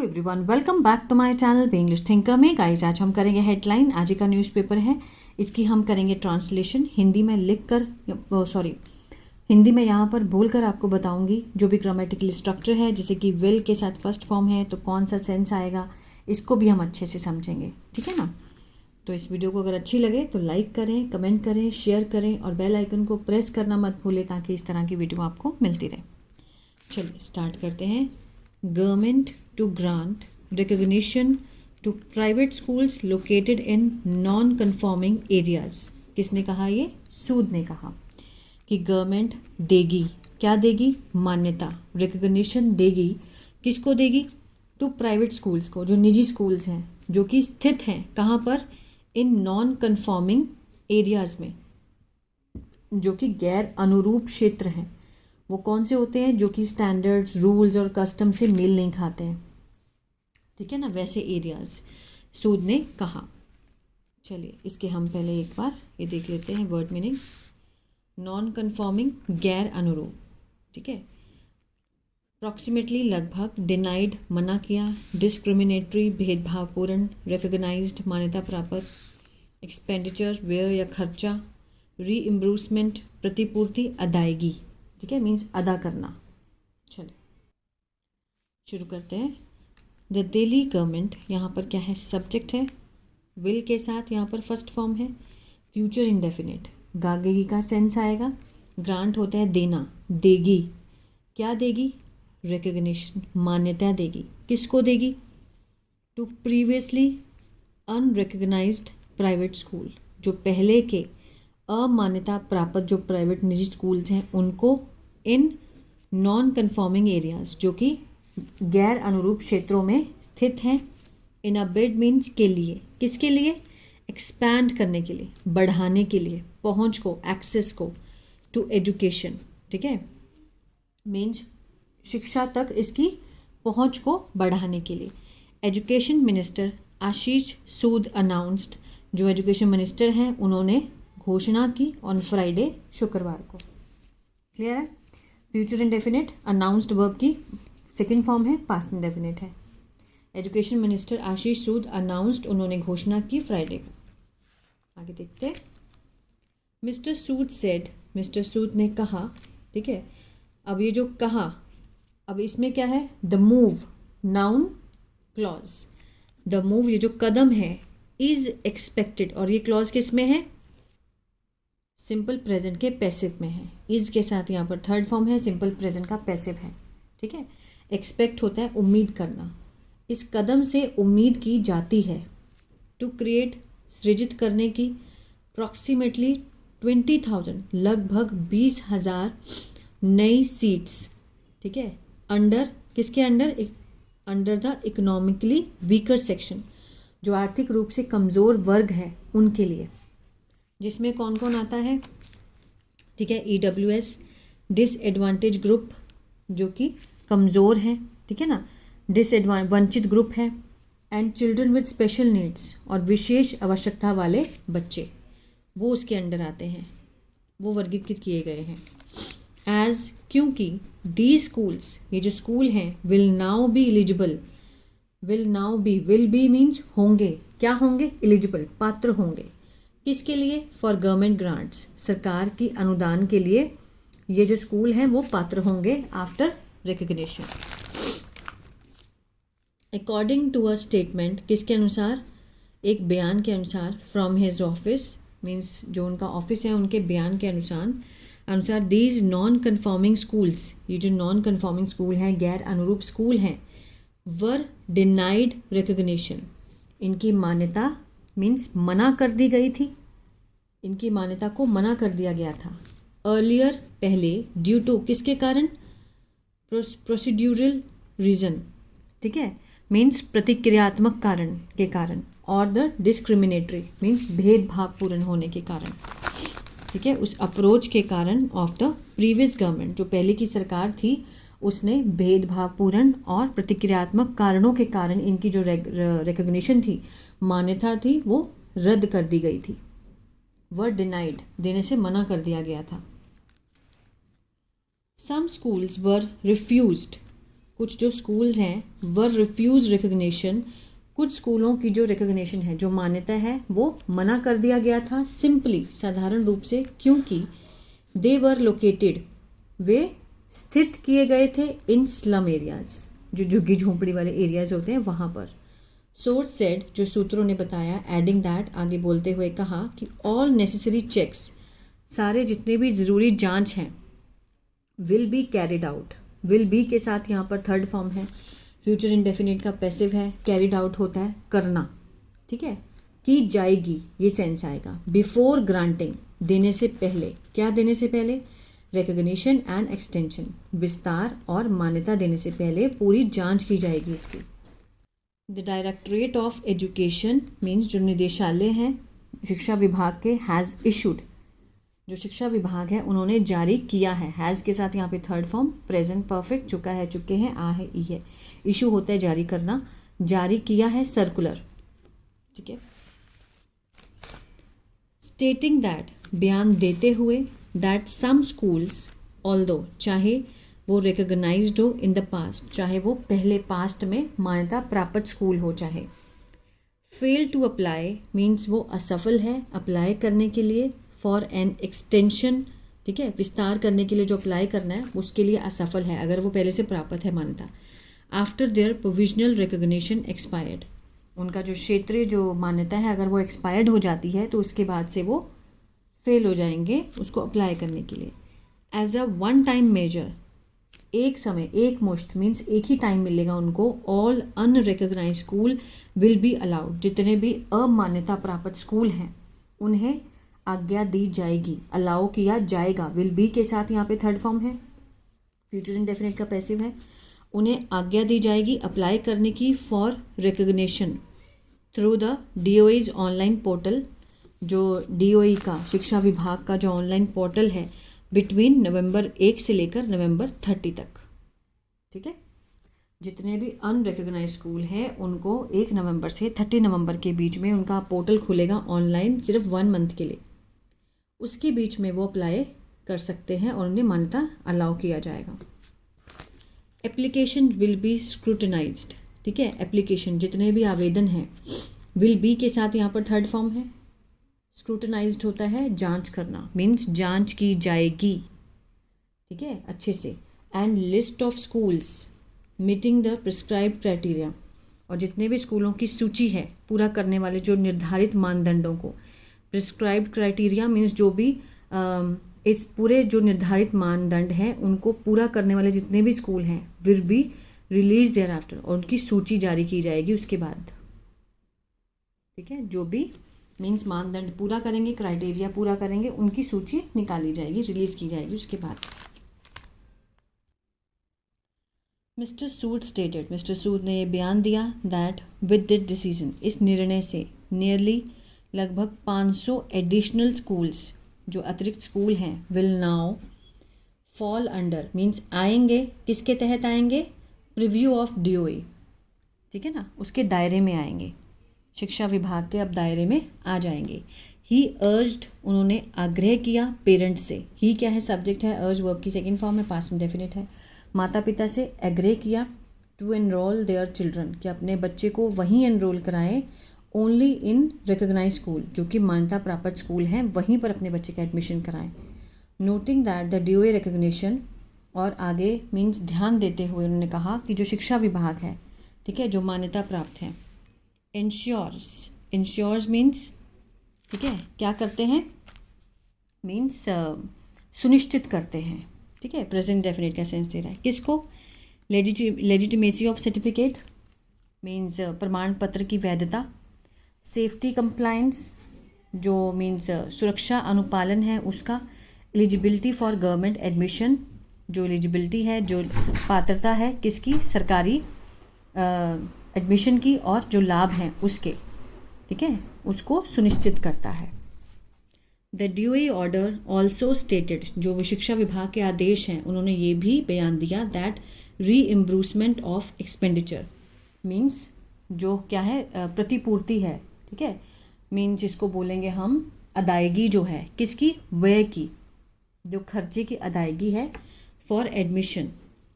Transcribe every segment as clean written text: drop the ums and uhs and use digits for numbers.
Hello everyone, welcome back to my channel B English thinker में। Guys, आज हम करेंगे हेडलाइन। आज का न्यूज़पेपर है, इसकी हम करेंगे ट्रांसलेशन। हिंदी में लिख कर हिंदी में यहाँ पर बोलकर आपको बताऊंगी जो भी ग्रामेटिकल स्ट्रक्चर है, जैसे कि विल के साथ फर्स्ट फॉर्म है तो कौन सा सेंस आएगा, इसको भी हम अच्छे से समझेंगे। ठीक है ना। तो इस वीडियो को अगर अच्छी लगे तो लाइक करें, कमेंट करें, शेयर करें और बेल आइकन को प्रेस करना मत भूलें ताकि इस तरह की वीडियो आपको मिलती रहे। चलिए स्टार्ट करते हैं। Government to grant recognition to private schools located in non-conforming areas। किसने कहा? ये सूद ने कहा कि गवर्नमेंट देगी, क्या देगी? मान्यता, रिकग्निशन देगी। किसको देगी? टू प्राइवेट स्कूल्स को, जो निजी स्कूल्स हैं, जो कि स्थित हैं कहाँ पर? इन नॉन कन्फॉर्मिंग एरियाज में, जो कि गैर अनुरूप क्षेत्र हैं। वो कौन से होते हैं? जो कि स्टैंडर्ड्स, रूल्स और कस्टम से मेल नहीं खाते हैं। ठीक है ना, वैसे एरियाज सूद ने कहा। चलिए इसके हम पहले एक बार ये देख लेते हैं वर्ड मीनिंग। नॉन कन्फॉर्मिंग, गैर अनुरूप। ठीक है। अप्रॉक्सीमेटली, लगभग। डिनाइड, मना किया। डिस्क्रिमिनेटरी, भेदभावपूर्ण। रिकग्नाइज्ड, मान्यता प्राप्त। एक्सपेंडिचर, व्यय या खर्चा। रीइम्बर्समेंट, प्रतिपूर्ति, अदायगी। ठीक है, मीन्स अदा करना। चलिए शुरू करते हैं। द दिल्ली गवर्नमेंट, यहाँ पर क्या है? सब्जेक्ट है। विल के साथ यहाँ पर फर्स्ट फॉर्म है। फ्यूचर इंडेफिनिट, गागेगी का सेंस आएगा। ग्रांट होता है देना, देगी। क्या देगी? रिकग्निशन, मान्यता देगी। किसको देगी? To previously unrecognized private school, जो पहले के अमान्यता प्राप्त जो प्राइवेट निजी स्कूल्स हैं उनको इन नॉन कन्फॉर्मिंग एरियाज, जो कि गैर अनुरूप क्षेत्रों में स्थित हैं। इन अ बिड मीन्स के लिए। किसके लिए? एक्सपैंड करने के लिए, बढ़ाने के लिए, पहुंच को, एक्सेस को। टू एजुकेशन, ठीक है, मीन्स शिक्षा तक इसकी पहुंच को बढ़ाने के लिए। एजुकेशन मिनिस्टर आशीष सूद अनाउंस्ड, जो एजुकेशन मिनिस्टर हैं उन्होंने घोषणा की ऑन फ्राइडे, शुक्रवार को। क्लियर है। फ्यूचर इंडेफिनिट, अनाउंस्ड वर्ब की सेकेंड फॉर्म है, पास्ट इंडेफिनिट है। एजुकेशन मिनिस्टर आशीष सूद अनाउंस्ड, उन्होंने घोषणा की फ्राइडे को। आगे देखते हैं। मिस्टर सूद सेड, मिस्टर सूद ने कहा। ठीक है। अब ये जो कहा, अब इसमें क्या है? The move, noun clause. The move, ये जो कदम है, इज एक्सपेक्टेड, और ये क्लॉज किस में है? सिंपल प्रेजेंट के पैसिव में है। इज के साथ यहाँ पर थर्ड फॉर्म है, सिंपल प्रेजेंट का पैसिव है। ठीक है। एक्सपेक्ट होता है उम्मीद करना। इस कदम से उम्मीद की जाती है। टू क्रिएट, सृजित करने की। अप्रॉक्सीमेटली 20,000, लगभग 20,000 नई सीट्स। ठीक है। अंडर, किसके under? Under the economically weaker section, जो आर्थिक रूप से कमज़ोर वर्ग है उनके लिए। जिसमें कौन कौन आता है? ठीक है। EWS, डिसएडवांटेज ग्रुप, जो कि कमज़ोर हैं। ठीक है ना। वंचित ग्रुप है। And children with special needs, और विशेष आवश्यकता वाले बच्चे, वो उसके अंडर आते हैं, वो वर्गीकृत किए गए हैं। एज, क्योंकि दी स्कूल्स, ये जो स्कूल हैं, will now be eligible. Will now be, will be means होंगे। क्या होंगे? एलिजिबल, पात्र होंगे। किसके लिए? फॉर गवर्नमेंट ग्रांट्स, सरकार की अनुदान के लिए ये जो स्कूल हैं वो पात्र होंगे after recognition. According to a statement, किसके अनुसार? एक बयान के अनुसार। फ्रॉम हिज ऑफिस, मीन्स जो उनका ऑफिस है उनके बयान के अनुसार दीज नॉन कन्फॉर्मिंग स्कूल्स, ये जो नॉन कन्फॉर्मिंग स्कूल हैं, गैर अनुरूप स्कूल हैं, वर डिनाइड रिकग्निशन, इनकी मान्यता, मीन्स मना कर दी गई थी। इनकी मान्यता को मना कर दिया गया था। अर्लियर, पहले। ड्यू टू, किसके कारण? Procedural reason. ठीक है, मीन्स प्रतिक्रियात्मक कारण के कारण। और द डिस्क्रिमिनेटरी, मीन्स भेदभावपूर्ण होने के कारण। ठीक है, उस अप्रोच के कारण ऑफ द प्रीवियस गवर्नमेंट, जो पहले की सरकार थी, उसने भेदभावपूर्ण और प्रतिक्रियात्मक कारणों के कारण इनकी जो रिकग्निशन थी, मान्यता थी, वो रद्द कर दी गई थी। वर डिनाइड, देने से मना कर दिया गया था। सम स्कूल्स वर रिफ्यूज्ड, कुछ जो स्कूल्स हैं वर रिफ्यूज रिकग्निशन, कुछ स्कूलों की जो रिकग्निशन है, जो मान्यता है, वो मना कर दिया गया था सिंपली, साधारण रूप से, क्योंकि दे वर लोकेटेड, वे स्थित किए गए थे इन स्लम एरियाज, जो झुग्गी झोंपड़ी वाले एरियाज होते हैं वहाँ पर। सोर्स सेड, जो सूत्रों ने बताया, एडिंग दैट, आगे बोलते हुए कहा कि ऑल नेसेसरी चेक्स, सारे जितने भी ज़रूरी जांच हैं, will be carried out, will be के साथ यहाँ पर थर्ड फॉर्म है, फ्यूचर इंडेफिनिट का पैसिव है, कैरिड आउट होता है करना, ठीक है, की जाएगी, ये सेंस आएगा। बिफोर ग्रांटिंग, देने से पहले, क्या देने से पहले, रिकग्निशन एंड एक्सटेंशन, विस्तार और मान्यता देने से पहले पूरी जांच की जाएगी इसकी। The directorate of education means जो निदेशालय हैं शिक्षा विभाग के, हैज़ इशूड, जो शिक्षा विभाग है उन्होंने जारी किया है, हैज़ के साथ यहाँ पे थर्ड फॉर्म, प्रेजेंट परफेक्ट, चुका है, चुके हैं, आ है, ई है, इशू होता है जारी करना, जारी किया है सर्कुलर, ठीक है। स्टेटिंग दैट, बयान देते हुए, दैट सम स्कूल्स, ऑल्दो, चाहे वो रिकग्नाइज्ड हो इन द पास्ट, चाहे वो पहले पास्ट में मान्यता प्राप्त स्कूल हो, चाहे फेल टू अप्लाई मीन्स वो असफल है अप्लाई करने के लिए, फॉर एन एक्सटेंशन, ठीक है, विस्तार करने के लिए जो अप्लाई करना है उसके लिए असफल है अगर वो पहले से प्राप्त है मान्यता। After their provisional recognition expired, उनका जो क्षेत्रीय जो मान्यता है अगर वो एक्सपायर्ड हो जाती है तो उसके बाद से वो फेल हो जाएंगे उसको अप्लाई करने के लिए। As a one time measure, एक समय, एक मुश्त मीन्स एक ही टाइम मिलेगा उनको, all unrecognised school will be allowed, जितने भी अमान्यता प्राप्त स्कूल हैं उन्हें आज्ञा दी जाएगी, अलाउ किया जाएगा, विल बी के साथ यहाँ पे थर्ड फॉर्म है, फ्यूचर इंडेफिनिट का पैसिव है, उन्हें आज्ञा दी जाएगी अप्लाई करने की for recognition through the DOE's online portal, जो DOE का शिक्षा विभाग का जो ऑनलाइन पोर्टल है, बिटवीन नवंबर 1 से लेकर नवंबर 30 तक, ठीक है। जितने भी अनरिकग्नाइज स्कूल हैं उनको 1 नवंबर से 30 नवंबर के बीच में उनका पोर्टल खुलेगा ऑनलाइन, सिर्फ 1 मंथ के लिए, उसके बीच में वो अप्लाई कर सकते हैं और उन्हें मान्यता अलाउ किया जाएगा। एप्लीकेशन विल बी स्क्रूटनाइज्ड, ठीक है, एप्लीकेशन जितने भी आवेदन हैं, विल बी के साथ यहाँ पर थर्ड फॉर्म है, स्क्रूटनाइज्ड होता है जांच करना, मीन्स जांच की जाएगी, ठीक है, अच्छे से। And list of schools meeting the prescribed criteria, और जितने भी स्कूलों की सूची है पूरा करने वाले जो निर्धारित मानदंडों को, प्रिस्क्राइब्ड क्राइटेरिया मीन्स जो भी इस पूरे जो निर्धारित मानदंड हैं उनको पूरा करने वाले जितने भी स्कूल हैं, will be release there after, और उनकी सूची जारी की जाएगी उसके बाद, ठीक है, जो भी मीन्स मानदंड पूरा करेंगे, क्राइटेरिया पूरा करेंगे, उनकी सूची निकाली जाएगी, रिलीज की जाएगी उसके बाद। मिस्टर सूद स्टेटेड, मिस्टर सूद ने यह बयान दिया, दैट विद दिस डिसीजन, इस निर्णय से, नियरली लगभग 500 एडिशनल स्कूल्स, जो अतिरिक्त स्कूल हैं, will now fall under means आएंगे, किसके तहत आएंगे, प्रीव्यू ऑफ DOE, ठीक है ना, उसके दायरे में आएंगे, शिक्षा विभाग के अब दायरे में आ जाएंगे। ही अर्ज्ड, उन्होंने आग्रह किया पेरेंट्स से, ही क्या है, सब्जेक्ट है, अर्ज वर्ब की सेकंड फॉर्म है, पास्ट इंडेफिनिट है, माता पिता से एग्रे किया, टू एनरोल देयर चिल्ड्रन, कि अपने बच्चे को वहीं एनरोल कराएं, ओनली इन रिकग्नाइज स्कूल, जो कि मान्यता प्राप्त स्कूल हैं वहीं पर अपने बच्चे का एडमिशन कराएं। Noting that the DOE recognition, और आगे मीन्स ध्यान देते हुए उन्होंने कहा कि जो शिक्षा विभाग है, ठीक है, जो मान्यता प्राप्त है, इंश्योर्स मीन्स, ठीक है, क्या करते हैं, मीन्स सुनिश्चित करते हैं, ठीक है, प्रेजेंट डेफिनेट का सेंस दे रहा है, किसको, लेजिटिमेसी ऑफ सर्टिफिकेट मीन्स प्रमाण पत्र की वैधता, सेफ्टी कंप्लायंस जो मीन्स सुरक्षा अनुपालन है उसका, एलिजिबिलिटी फॉर गवर्नमेंट एडमिशन, जो एलिजिबिलिटी है, जो पात्रता है किसकी, सरकारी एडमिशन की, और जो लाभ हैं उसके, ठीक है, उसको सुनिश्चित करता है। The DOE order also stated, जो शिक्षा विभाग के आदेश हैं उन्होंने ये भी बयान दिया, that reimbursement of expenditure means जो क्या है, प्रतिपूर्ति है, ठीक है, मीन्स इसको बोलेंगे हम अदायगी जो है, किसकी, व्यय की, जो खर्चे की अदायगी है, for admission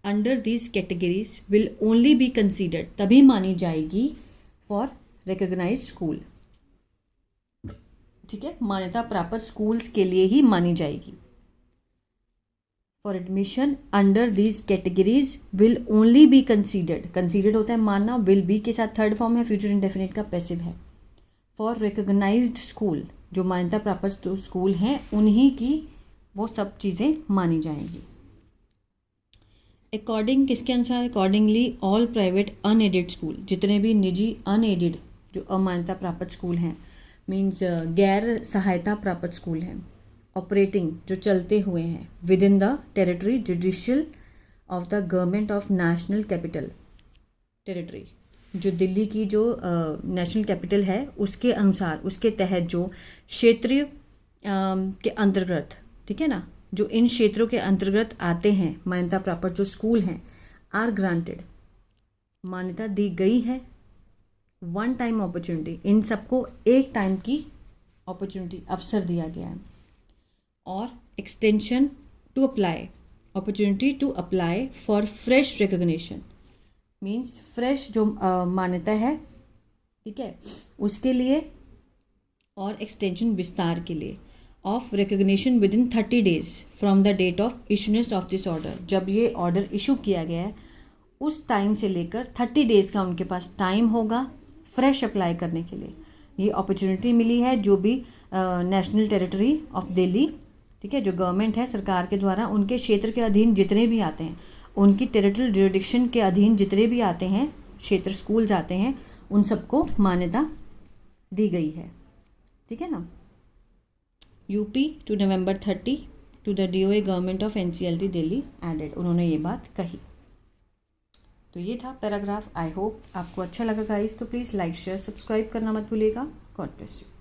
under these categories will only be considered, तभी मानी जाएगी फॉर रिकॉग्नाइज स्कूल। ठीक है, मान्यता प्राप्त स्कूल्स के लिए ही मानी जाएगी। For admission under these categories will only be considered, considered होता है मानना, विल बी के साथ थर्ड फॉर्म है, फ्यूचर इंडेफिनिट का पैसिव है। फॉर रिकॉग्नाइज्ड स्कूल, जो मान्यता प्राप्त स्कूल हैं उन्हीं की वो सब चीज़ें मानी जाएंगी। अकॉर्डिंग, किसके अनुसार? Accordingly all private unaided school, जितने भी निजी अनएडेड जो अमान्यता प्राप्त स्कूल हैं, मीन्स गैर सहायता प्राप्त स्कूल हैं, ऑपरेटिंग जो चलते हुए हैं with in the territory judicial of the government of national capital territory, जो दिल्ली की जो नेशनल कैपिटल है उसके अनुसार, उसके तहत जो क्षेत्रीय के अंतर्गत, ठीक है ना, जो इन क्षेत्रों के अंतर्गत आते हैं मान्यता प्राप्त जो स्कूल हैं, आर ग्रांटेड, मान्यता दी गई है, वन टाइम अपॉर्चुनिटी, इन सबको एक टाइम की अपॉर्चुनिटी, अवसर दिया गया है। और extension to apply, opportunity to apply for fresh recognition, means fresh जो मान्यता है, ठीक है, उसके लिए, और एक्सटेंशन विस्तार के लिए, of recognition within 30 days from the date of issuance of this order, जब ये ऑर्डर इशू किया गया है उस टाइम से लेकर 30 days का उनके पास टाइम होगा फ्रेश अप्लाई करने के लिए। ये अपॉर्चुनिटी मिली है जो भी नेशनल टेरिटरी ऑफ दिल्ली, ठीक है, जो गवर्नमेंट है सरकार के द्वारा, उनके क्षेत्र के अधीन जितने भी आते हैं, उनकी टेरिटोरियल जुरिडिक्शन के अधीन जितने भी आते हैं क्षेत्र स्कूल्स आते हैं, उन सबको मान्यता दी गई है। ठीक है ना। Up to November 30 to the DOA government of NCLT Delhi aided, उन्होंने ये बात कही। तो ये था पैराग्राफ। आई होप आपको अच्छा लगा गाइस, तो प्लीज़ लाइक शेयर सब्सक्राइब करना मत भूलिएगा। God bless you.